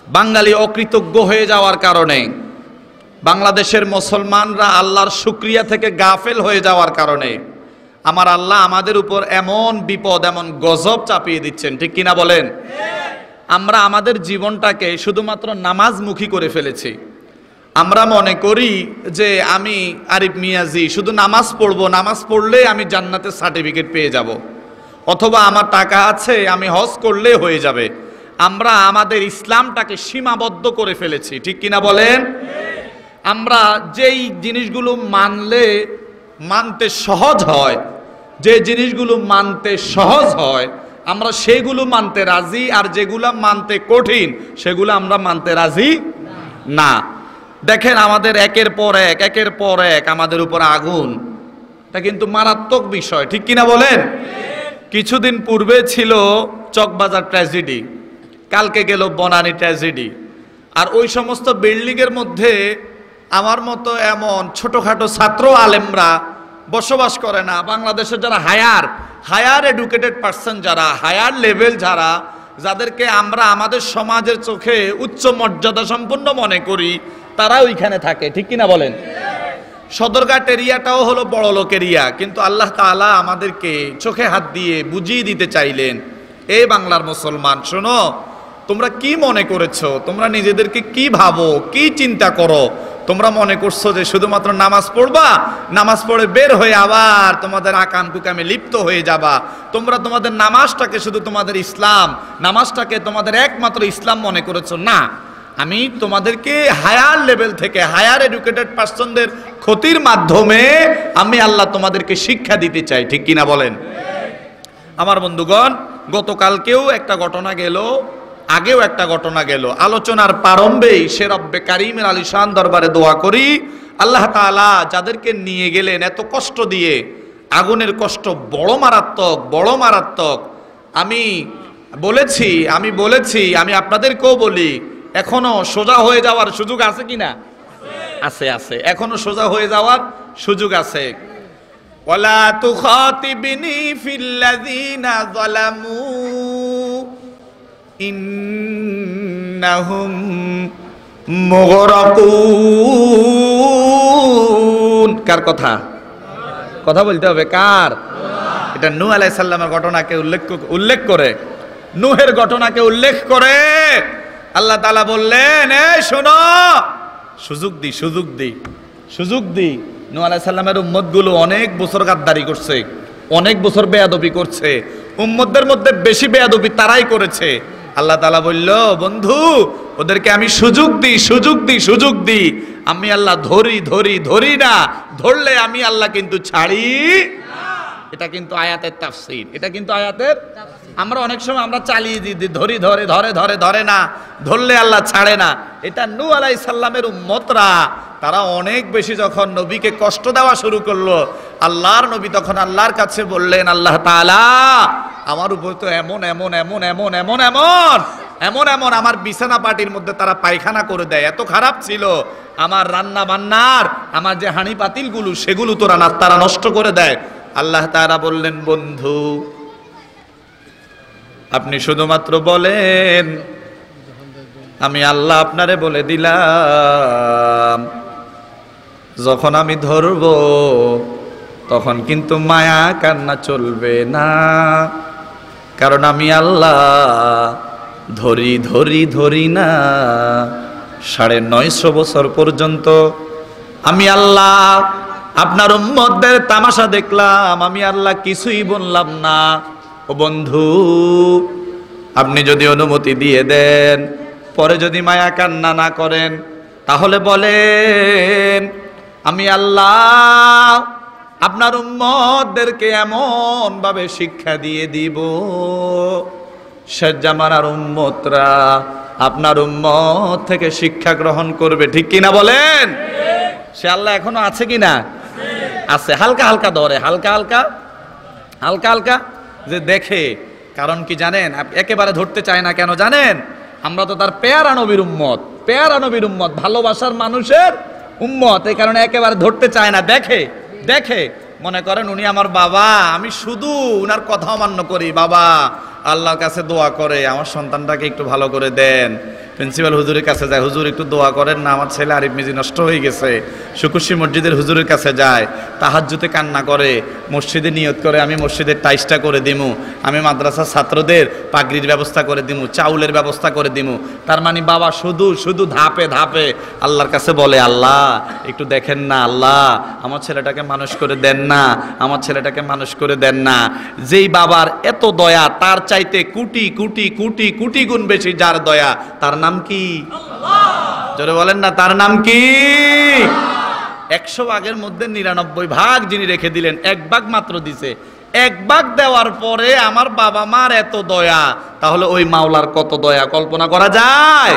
বাঙালি অকৃতজ্ঞ হয়ে যাওয়ার কারণে, বাংলাদেশের মুসলমানরা আল্লাহর শুকরিয়া থেকে গাফেল হয়ে যাওয়ার কারণে আমার আল্লাহ আমাদের উপর এমন বিপদ, এমন গজব চাপিয়ে দিচ্ছেন, ঠিক কিনা বলেন? আমরা আমাদের জীবনটাকে শুধুমাত্র নামাজমুখী করে ফেলেছি। আমরা মনে করি যে আমি আরিফ মিয়াজি শুধু নামাজ পড়বো, নামাজ পড়লে আমি জান্নাতের সার্টিফিকেট পেয়ে যাব, অথবা আমার টাকা আছে আমি হজ করলে হয়ে যাবে। আমরা আমাদের ইসলামটাকে সীমাবদ্ধ করে ফেলেছি, ঠিক কিনা বলেন? আমরা যেই জিনিসগুলো মানতে সহজ হয়, যে জিনিসগুলো মানতে সহজ হয় আমরা সেগুলো মানতে রাজি, আর যেগুলো মানতে কঠিন সেগুলো আমরা মানতে রাজি না। দেখেন আমাদের একের পর এক আমাদের উপর আগুন, এটা কিন্তু মারাত্মক বিষয়, ঠিক কিনা বলেন? কিছুদিন পূর্বে ছিল চকবাজার ট্র্যাজেডি, কালকে গেল বনানী ট্র্যাজেডি। আর ওই সমস্ত বিল্ডিংয়ের মধ্যে আমার মতো এমন ছোটখাটো ছাত্র আলেমরা বসবাস করে না। বাংলাদেশের যারা হায়ার এডুকেটেড পার্সন, যারা হায়ার লেভেল, যাদেরকে আমরা আমাদের সমাজের চোখে উচ্চ মর্যাদা সম্পন্ন মনে করি, তারা ওইখানে থাকে, ঠিক কিনা বলেন? সদরঘাট এরিয়াটাও হলো বড় লোক এরিয়া, কিন্তু আল্লাহ তাআলা আমাদেরকে চোখে হাত দিয়ে বুঝিয়ে দিতে চাইলেন, এই বাংলার মুসলমান শোনো, তোমরা কি মনে করেছো, তোমরা নিজেদেরকে কি ভাবো, কি চিন্তা করো? তোমরা মনে করছো যে শুধুমাত্র নামাজ পড়বা, নামাজ পড়ে বের হয়ে আবার তোমাদের আকাম কুকামে লিপ্ত হয়ে যাবা। তোমরা তোমাদের নামাজটাকে শুধু তোমাদের ইসলাম, নামাজটাকে তোমাদের একমাত্র ইসলাম মনে করেছো। না, আমি তোমাদেরকে হায়ার লেভেল থেকে, হায়ার এডুকেটেড পার্সনদের ক্ষতির মাধ্যমে আমি আল্লাহ তোমাদেরকে শিক্ষা দিতে চাই, ঠিক কিনা বলেন? আমার বন্ধুগণ, গতকালকেও একটা ঘটনা গেল, আগেও একটা ঘটনা গেল। আলোচনার প্রারম্ভেই সে রব্বে কারিমের আলিশান দরবারে দোয়া করি, আল্লাহ তাআলা যাদেরকে নিয়ে গেলেন এত কষ্ট দিয়ে, আগুনের কষ্ট বড় মারাত্মক। আমি বলেছি, আমি আপনাদেরকেও বলি, এখনো সোজা হয়ে যাওয়ার সুযোগ আছে কিনা? আছে, এখনো সোজা হয়ে যাওয়ার সুযোগ আছে। ওয়ালা তুখাতিবনি ফিল্লাযিনা যালামু ইন্নাহুম মুগরাকুন। কার কথা বলতে হবে? কার? এটা নূহ আলাইহিস সালামের ঘটনাকে উল্লেখ করে, নূহের ঘটনাকে উল্লেখ করে আল্লাহ তাআলা বললেন, এই শোনো, সুযোগ দি। নূহ আলাইহিস সালামের উম্মতগুলো অনেক বছর গাদ্দারি করছে, অনেক বছর বেয়াদবি করছে, উম্মতদের মধ্যে বেশি বেয়াদবি তারাই করেছে। আল্লাহ তাআলা বলল, বন্ধু, ওদেরকে আমি সুযোগ দিই। আমি আল্লাহ ধরি না, ধরলে আমি আল্লাহ কিন্তু ছাড়ি। এটা কিন্তু আয়াতের তাফসীর, আমরা অনেক সময় আমরা চালিয়ে দিই, ধরে না, ধরলে আল্লাহ ছাড়ে না। এটা নূহ আলাইহিস সালামের উম্মতরা, তারা অনেক বেশি যখন নবীকে কষ্ট দেওয়া শুরু করলো, আল্লাহর নবী তখন আল্লাহর কাছে বললেন, আল্লাহ তাআলা আমার উপর তো এমন আমার বিছানা পাটির মধ্যে তারা পায়খানা করে দেয়, এত খারাপ ছিল আমার রান্না বান্নার, আমার যে হাঁড়ি পাতিলগুলো সেগুলো তারা নষ্ট করে দেয়। আল্লাহ তাআলা বললেন, বন্ধু আপনি শুধুমাত্র বলেন, আমি আল্লাহ আপনারে বলে দিলাম, যখন আমি ধরব তখন কিন্তু মায়া কান্না চলবে না, কারণ আমি আল্লাহ ধরি না। 950 বছর পর্যন্ত আমি আল্লাহ আপনার উম্মতদের তামাশা দেখলাম, আমি আল্লাহ কিছুই বললাম না। ও বন্ধু, আপনি যদি অনুমতি দিয়ে দেন, পরে যদি মায়া কান্না না করেন, তাহলে বলেন, আমি আল্লাহ আপনার উম্মতদেরকে এমন ভাবে শিক্ষা দিয়ে দিব, শেষ জামানার উম্মতরা আপনার উম্মত থেকে শিক্ষা গ্রহণ করবে, ঠিক কিনা বলেন? সে আল্লাহ এখনো আছে কিনা? আছে। হালকা ধরে, হালকা যে দেখে। কারণ কি জানেন? একেবারে ধরতে চায় না কেন জানেন? আমরা তো তার পেয়ারা নবীর উম্মত, ভালোবাসার মানুষের উম্মত, এই কারণে একেবারে ধরতে চায় না। দেখে মনে করেন উনি আমার বাবা, আমি শুধু উনার কথা অমান্য করি, বাবা আল্লাহর কাছে দোয়া করে আমার সন্তানটাকে একটু ভালো করে দেন, প্রিন্সিপাল হুজুরের কাছে যায়, হুজুর একটু দোয়া করেন না, আমার ছেলে আরিফ মিজি নষ্ট হয়ে গেছে। শুকুরশি মসজিদের হুজুরের কাছে যায়, তাহাজ্জুদে কান্না করে, মসজিদে নিয়ত করে আমি মসজিদের টাইসটা করে দিমু, আমি মাদ্রাসার ছাত্রদের পাগড়ির ব্যবস্থা করে দিমু, চাউলের ব্যবস্থা করে দিমু। তার মানে বাবা শুধু শুধু ধাপে ধাপে আল্লাহর কাছে বলে, আল্লাহ একটু দেখেন না, আল্লাহ আমার ছেলেটাকে মানুষ করে দেন না, আমার ছেলেটাকে মানুষ করে দেন না। যেই বাবার এত দয়া, তার চাইতে কোটি কোটি কোটি কোটি গুণ বেশি যার দয়া, তার নাম কি? জোরে বলেন না, তার নাম কি? 100 ভাগের মধ্যে 99 ভাগ যিনি রেখে দিলেন, 1 ভাগ মাত্র দিছে। 1 ভাগ দেওয়ার পরে আমার বাবা মার এত দয়া, তাহলে ওই মাওলার কত দয়া কল্পনা করা যায়?